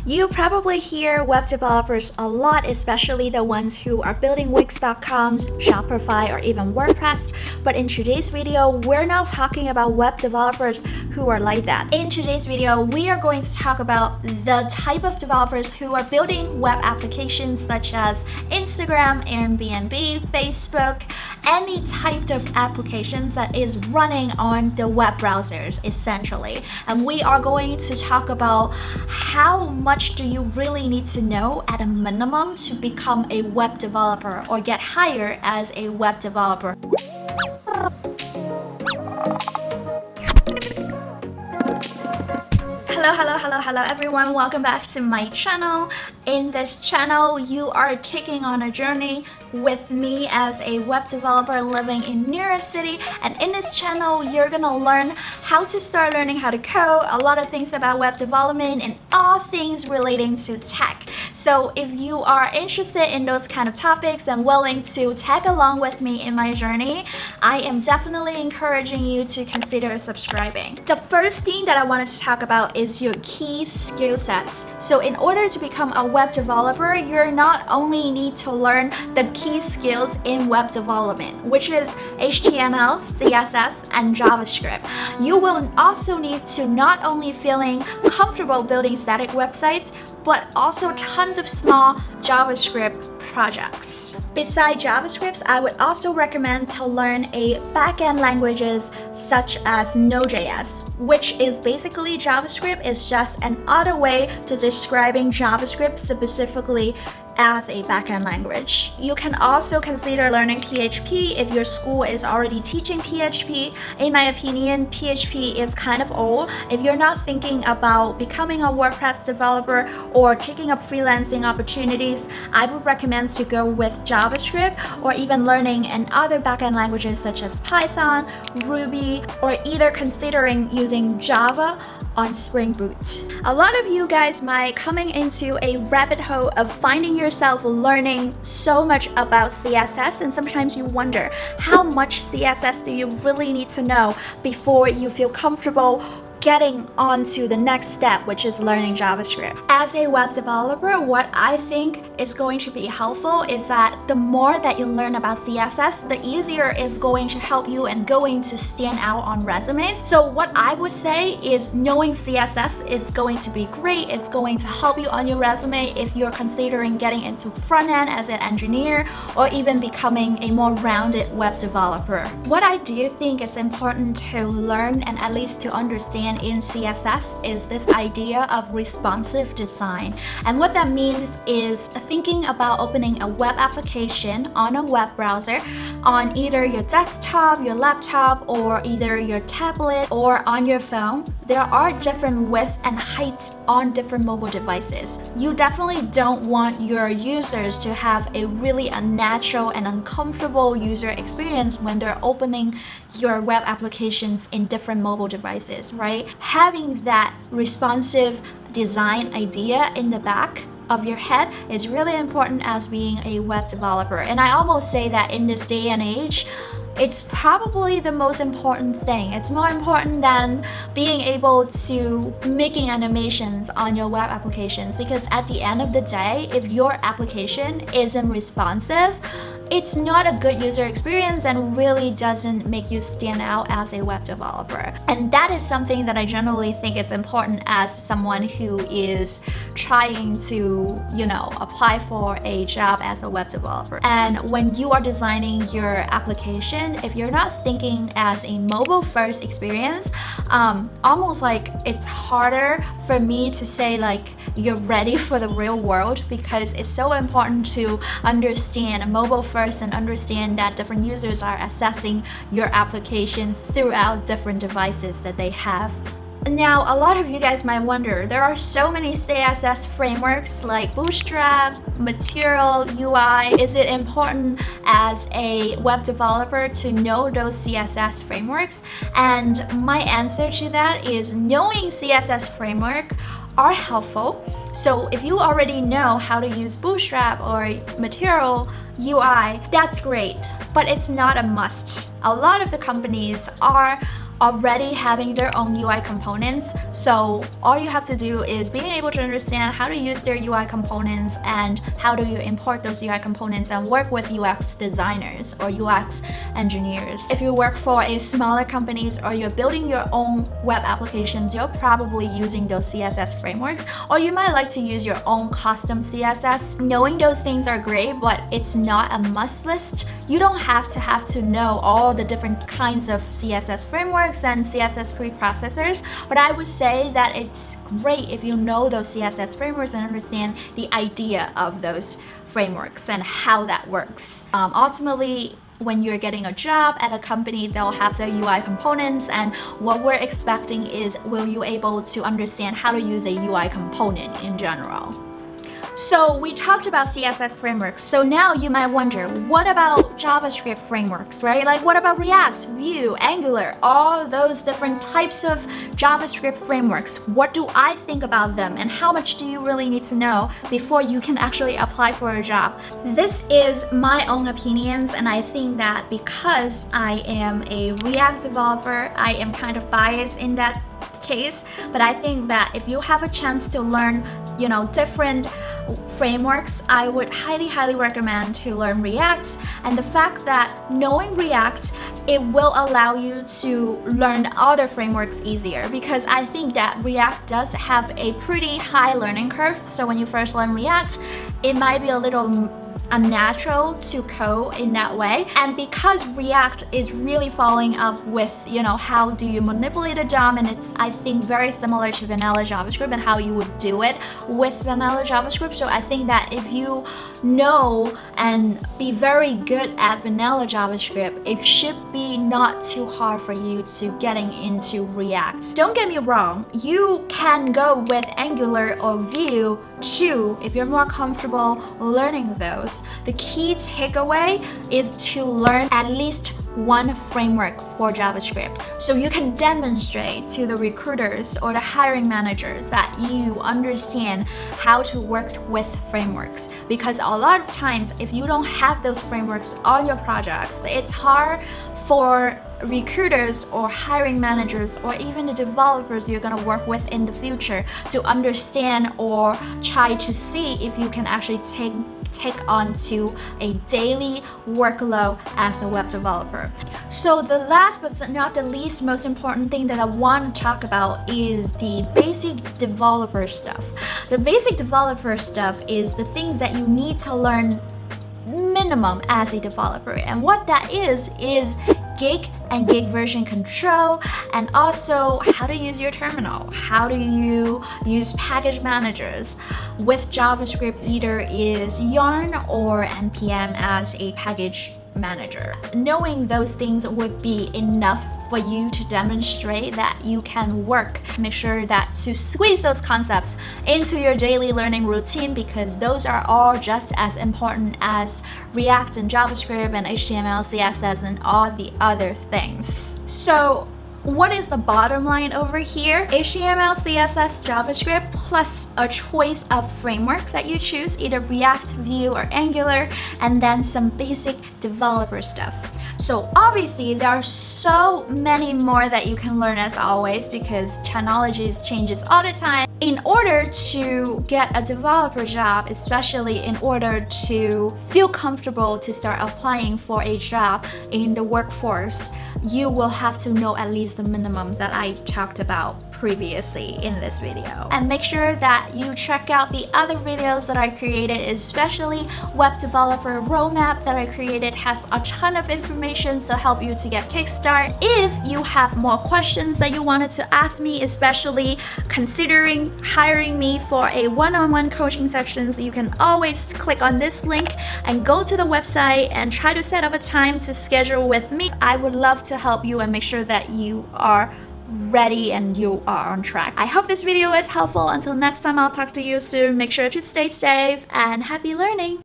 You probably hear web developers a lot, especially the ones who are building Wix.coms, Shopify, or even WordPress. But in today's video, we're not talking about web developers who are like that. In today's video, we are going to talk about the type of developers who are building web applications such as Instagram, Airbnb, Facebook, any type of applications that is running on the web browsers, essentially. And we are going to talk about how much do you really need to know at a minimum to become a web developer or get hired as a web developer. Hello everyone, welcome back to my channel. In this channel, you are taking on a journey with me as a web developer living in New York City, and in this channel you're gonna learn how to start learning how to code, a lot of things about web development, and all things relating to tech. So if you are interested in those kind of topics and willing to tag along with me in my journey, I am definitely encouraging you to consider subscribing. The first thing that I wanted to talk about is your key skill sets. So in order to become a web developer, you're not only need to learn the key skills in web development, which is HTML, CSS, and JavaScript. You will also need to not only feeling comfortable building static websites, but also tons of small JavaScript projects. Besides JavaScript, I would also recommend to learn a backend languages such as Node.js, which is basically JavaScript is just an other way to describing JavaScript specifically as a backend language. You can also consider learning PHP if your school is already teaching PHP. In my opinion, PHP is kind of old. If you're not thinking about becoming a WordPress developer or taking up freelancing opportunities, I would recommend to go with JavaScript or even learning in other backend languages such as Python, Ruby, or either considering using Java on Spring Boot. A lot of you guys might coming into a rabbit hole of finding yourself learning so much about CSS, and sometimes you wonder how much CSS do you really need to know before you feel comfortable getting on to the next step, which is learning JavaScript. As a web developer, what I think is going to be helpful is that the more that you learn about CSS, the easier it's going to help you and going to stand out on resumes. So what I would say is knowing CSS is going to be great. It's going to help you on your resume if you're considering getting into front end as an engineer or even becoming a more rounded web developer. What I do think is important to learn and at least to understand in CSS is this idea of responsive design. And what that means is thinking about opening a web application on a web browser on either your desktop, your laptop, or either your tablet or on your phone. There are different widths and heights on different mobile devices. You definitely don't want your users to have a really unnatural and uncomfortable user experience when they're opening your web applications in different mobile devices, right? Having that responsive design idea in the back of your head is really important as being a web developer. And I almost say that in this day and age, it's probably the most important thing. It's more important than being able to making animations on your web applications, because at the end of the day, if your application isn't responsive, it's not a good user experience and really doesn't make you stand out as a web developer. And that is something that I generally think is important as someone who is trying to, apply for a job as a web developer. And when you are designing your application, if you're not thinking as a mobile first experience, almost like it's harder for me to say like you're ready for the real world, because it's so important to understand mobile first and understand that different users are accessing your application throughout different devices that they have. Now, a lot of you guys might wonder, there are so many CSS frameworks like Bootstrap, Material, UI. Is it important as a web developer to know those CSS frameworks? And my answer to that is knowing CSS framework are helpful. So if you already know how to use Bootstrap or Material UI, that's great, but it's not a must. A lot of the companies are already having their own UI components. So all you have to do is being able to understand how to use their UI components and how do you import those UI components and work with UX designers or UX engineers. If you work for a smaller companies or you're building your own web applications, you're probably using those CSS frameworks, or you might like to use your own custom CSS. Knowing those things are great, but it's not a must list. You don't have to know all the different kinds of CSS frameworks and CSS preprocessors, but I would say that it's great if you know those CSS frameworks and understand the idea of those frameworks and how that works. Ultimately, when you're getting a job at a company, they'll have the UI components, and what we're expecting is, will you able to understand how to use a UI component in general? So we talked about CSS frameworks. So now you might wonder, what about JavaScript frameworks, right? Like what about React, Vue, Angular, all those different types of JavaScript frameworks? What do I think about them, and how much do you really need to know before you can actually apply for a job? This is my own opinions, and I think that because I am a React developer, I am kind of biased in that case, but I think that if you have a chance to learn, different frameworks, I would highly recommend to learn React. And the fact that knowing React, it will allow you to learn other frameworks easier, because I think that React does have a pretty high learning curve. So when you first learn React, it might be a little unnatural to code in that way. And because React is really following up with, how do you manipulate a DOM, and it's, I think, very similar to vanilla JavaScript and how you would do it with vanilla JavaScript. So I think that if you know and be very good at vanilla JavaScript, it should be not too hard for you to getting into React. Don't get me wrong, you can go with Angular or Vue too if you're more comfortable learning those. The key takeaway is to learn at least one framework for JavaScript, so you can demonstrate to the recruiters or the hiring managers that you understand how to work with frameworks. Because a lot of times, if you don't have those frameworks on your projects, it's hard for recruiters or hiring managers or even the developers you're going to work with in the future to understand or try to see if you can actually take on to a daily workload as a web developer. So the last but not the least most important thing that I want to talk about is the basic developer stuff. The basic developer stuff is the things that you need to learn minimum as a developer, and what that is gig and gig version control, and also how to use your terminal, how do you use package managers. With JavaScript, either is Yarn or npm as a package manager. Knowing those things would be enough for you to demonstrate that you can work. Make sure that to squeeze those concepts into your daily learning routine, because those are all just as important as React and JavaScript and HTML, CSS, and all the other things. So what is the bottom line over here? HTML, CSS, JavaScript, plus a choice of framework that you choose, either React, Vue, or Angular, and then some basic developer stuff. So obviously there are so many more that you can learn as always, because technology changes all the time. In order to get a developer job, especially in order to feel comfortable to start applying for a job in the workforce, you will have to know at least the minimum that I talked about previously in this video. And make sure that you check out the other videos that I created, especially web developer roadmap that I created has a ton of information to help you to get kickstart. If you have more questions that you wanted to ask me, especially considering hiring me for a one-on-one coaching sessions, you can always click on this link and go to the website and try to set up a time to schedule with me. I would love to help you and make sure that you are ready and you are on track. I hope this video is helpful. Until next time, I'll talk to you soon. Make sure to stay safe and happy learning.